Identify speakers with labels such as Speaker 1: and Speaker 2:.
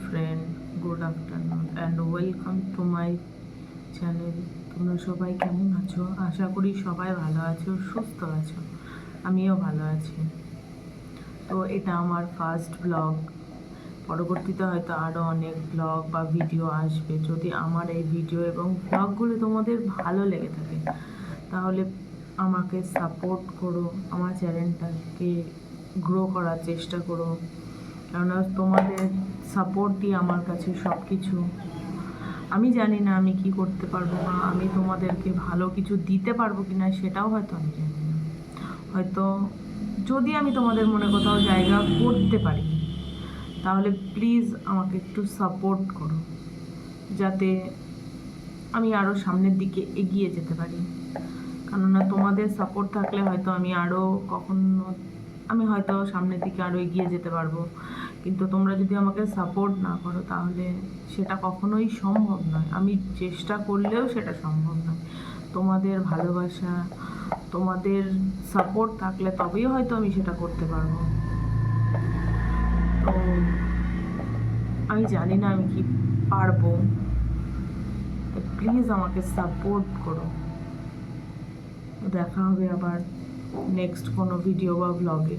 Speaker 1: Friend, good afternoon and welcome to my channel. তোমরা সবাই কেমন আছো? আশা করি সবাই ভালো আছো, সুস্থ আছো। আমিও ভালো আছি। তো এটা আমার ফার্স্ট ব্লগ। পরবর্তীতে হয়তো আরও অনেক ব্লগ বা ভিডিও আসবে। যদি আমার এই ভিডিও এবং ব্লগগুলো তোমাদের ভালো লেগে থাকে তাহলে আমাকে সাপোর্ট করো, আমার চ্যানেলটাকে গ্রো করার চেষ্টা করো, কেননা তোমাদের সাপোর্টই আমার কাছে সব কিছু। আমি জানি না আমি কি করতে পারবো বা আমি তোমাদেরকে ভালো কিছু দিতে পারবো কি না, সেটাও হয়তো আমি জানি না। হয়তো যদি আমি তোমাদের মনে কোথাও জায়গা করতে পারি তাহলে প্লিজ আমাকে একটু সাপোর্ট করো, যাতে আমি আরও সামনের দিকে এগিয়ে যেতে পারি। কেননা তোমাদের সাপোর্ট থাকলে হয়তো আমি হয়তো সামনের দিকে আরও এগিয়ে যেতে পারবো। কিন্তু তোমরা যদি আমাকে সাপোর্ট না করো তাহলে সেটা কখনোই সম্ভব নয়। আমি চেষ্টা করলেও সেটা সম্ভব নয়। তোমাদের ভালোবাসা, তোমাদের সাপোর্ট থাকলে তবেই হয়তো আমি সেটা করতে পারবো। তো আমি জানি না আমি কি পারবো, প্লিজ আমাকে সাপোর্ট করো। দেখা হবে আবার নেক্সট কোনো ভিডিও বা ব্লগে।